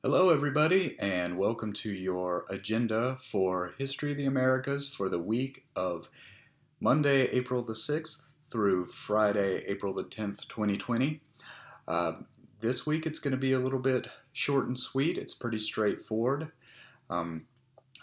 Hello, everybody, and welcome to your agenda for History of the Americas for the week of Monday, April the 6th through Friday, April the 10th, 2020. Uh, this week it's going to be a little bit short and sweet. It's pretty straightforward. Um,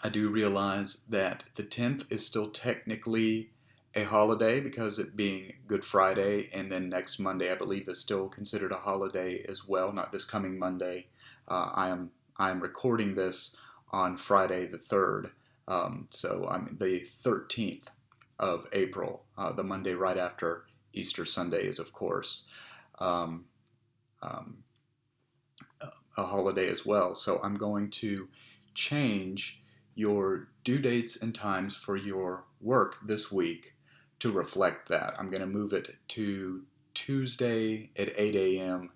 I do realize that the 10th is still technically a holiday because it being Good Friday, and then next Monday, I believe, is still considered a holiday as well, not this coming Monday. I am recording this on Friday the 3rd, so I'm the 13th of April. The Monday right after Easter Sunday is, of course, um, um, a holiday as well. So I'm going to change your due dates and times for your work this week to reflect that. I'm going to move it to Tuesday at 8 a.m.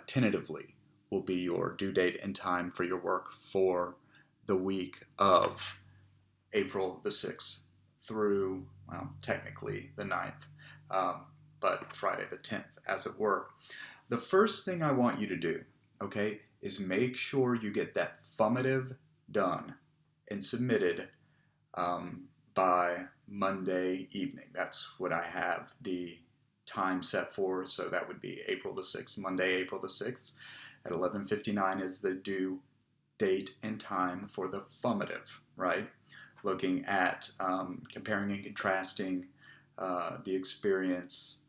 Tentatively will be your due date and time for your work for the week of April the 6th through, well, technically the 9th, but Friday the 10th, as it were. The first thing I want you to do, okay, is make sure you get that summative done and submitted by Monday evening. That's what I have the time set for, so that would be April the 6th, Monday, April the 6th at 11:59 is the due date and time for the summative, right? Looking at comparing and contrasting the experience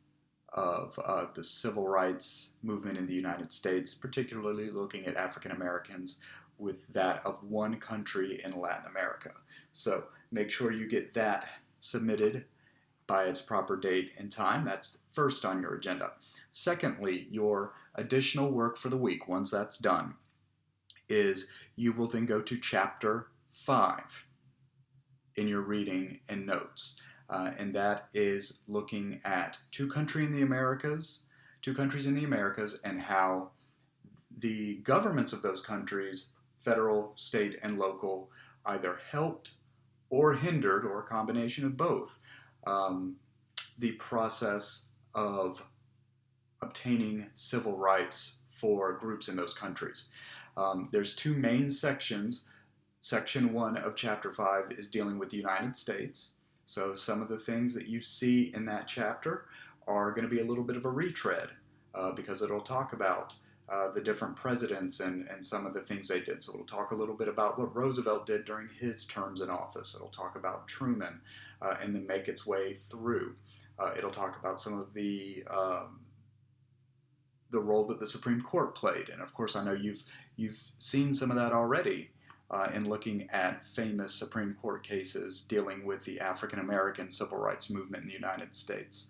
of the civil rights movement in the United States, particularly looking at African Americans, with that of one country in Latin America. So make sure you get that submitted by its proper date and time. That's first on your agenda. Secondly, your additional work for the week, once that's done, is you will then go to chapter 5 in your reading and notes. And that is looking at two countries in the Americas, and how the governments of those countries, federal, state, and local, either helped or hindered, or a combination of both, the process of obtaining civil rights for groups in those countries. There's two main sections. Section 1 of Chapter 5 is dealing with the United States. So some of the things that you see in that chapter are going to be a little bit of a retread because it'll talk about the different presidents and some of the things they did. So it'll talk a little bit about what Roosevelt did during his terms in office. It'll talk about Truman and then make its way through. It'll talk about some of the role that the Supreme Court played. And of course, I know you've seen some of that already in looking at famous Supreme Court cases dealing with the African American civil rights movement in the United States.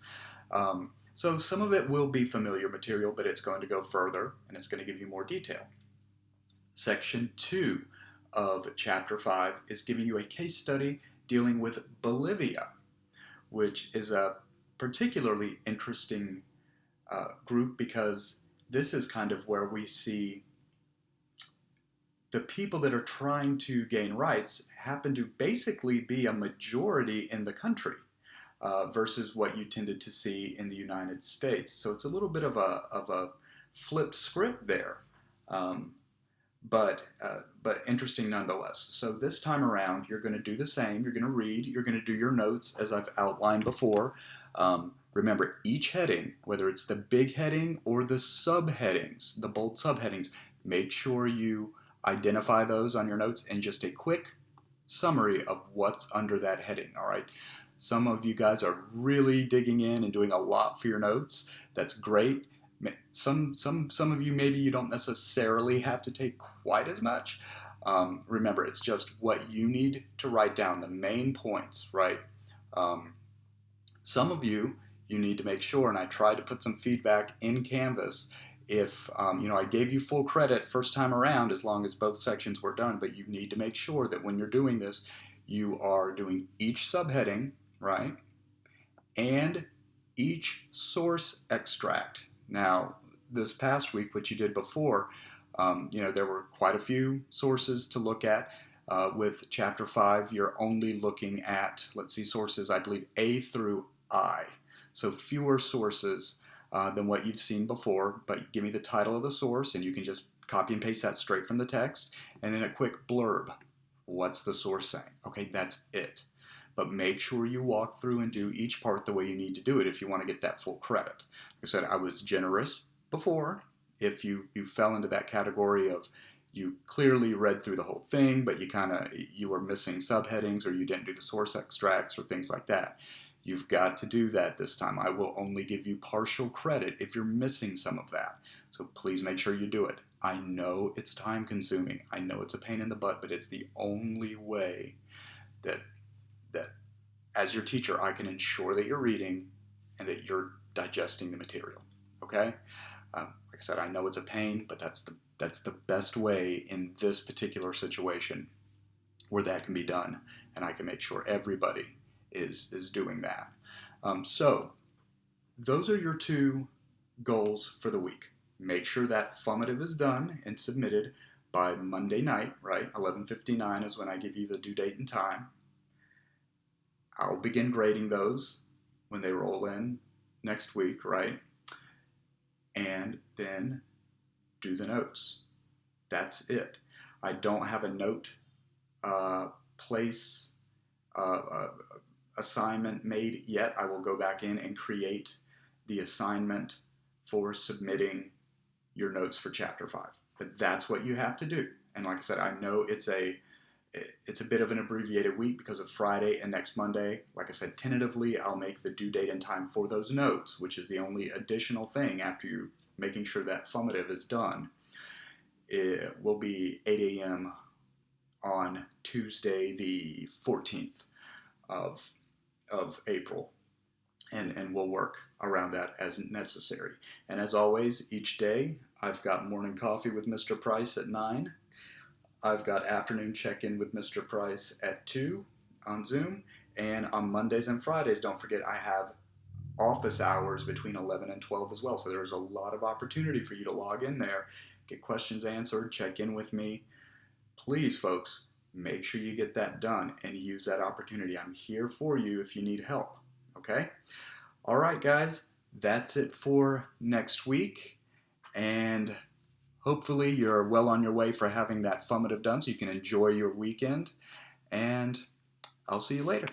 So some of it will be familiar material, but it's going to go further and it's going to give you more detail. Section 2 of Chapter 5 is giving you a case study dealing with Bolivia, which is a particularly interesting group because this is kind of where we see the people that are trying to gain rights happen to basically be a majority in the country versus what you tended to see in the United States. So it's a little bit of a flipped script there, but interesting nonetheless. So this time around, you're going to do the same. You're going to read. You're going to do your notes as I've outlined before. Remember, each heading, whether it's the big heading or the subheadings, the bold subheadings, make sure you identify those on your notes and just a quick summary of what's under that heading, all right? Some of you guys are really digging in and doing a lot for your notes. That's great. Some of you, maybe you don't necessarily have to take quite as much. Remember, it's just what you need to write down, the main points, right? Some of you need to make sure, and I tried to put some feedback in Canvas, if I gave you full credit first time around as long as both sections were done, but you need to make sure that when you're doing this, you are doing each subheading, right, and each source extract. Now, this past week, what you did before, there were quite a few sources to look at. With Chapter 5, you're only looking at, let's see, sources, I believe, A through I. So fewer sources than what you've seen before, but give me the title of the source and you can just copy and paste that straight from the text, and then a quick blurb. What's the source saying? Okay, that's it. But make sure you walk through and do each part the way you need to do it if you want to get that full credit. Like I said, I was generous before. If you fell into that category of you clearly read through the whole thing, but you were missing subheadings, or you didn't do the source extracts or things like that, you've got to do that this time. I will only give you partial credit if you're missing some of that. So please make sure you do it. I know it's time consuming. I know it's a pain in the butt, but it's the only way that as your teacher, I can ensure that you're reading and that you're digesting the material. Okay? Like I said, I know it's a pain, but that's the best way in this particular situation where that can be done, and I can make sure everybody is doing that. So those are your 2 goals for the week. Make sure that formative is done and submitted by Monday night, right? 11:59 is when I give you the due date and time. I'll begin grading those when they roll in next week, right? And then do the notes. That's it. I don't have a note place assignment made yet. I will go back in and create the assignment for submitting your notes for Chapter 5. But that's what you have to do. And like I said, I know it's a bit of an abbreviated week because of Friday and next Monday. Like I said, tentatively, I'll make the due date and time for those notes, which is the only additional thing after you making sure that formative is done. It will be 8 a.m. on Tuesday, the 14th of April. And we'll work around that as necessary. And as always, each day, I've got morning coffee with Mr. Price at 9. I've got afternoon check-in with Mr. Price at 2 on Zoom. And on Mondays and Fridays, don't forget, I have office hours between 11 and 12 as well. So there's a lot of opportunity for you to log in there, get questions answered, check in with me. Please, folks, make sure you get that done and use that opportunity. I'm here for you if you need help. Okay? All right, guys, that's it for next week. And hopefully you're well on your way for having that formative done so you can enjoy your weekend. And I'll see you later.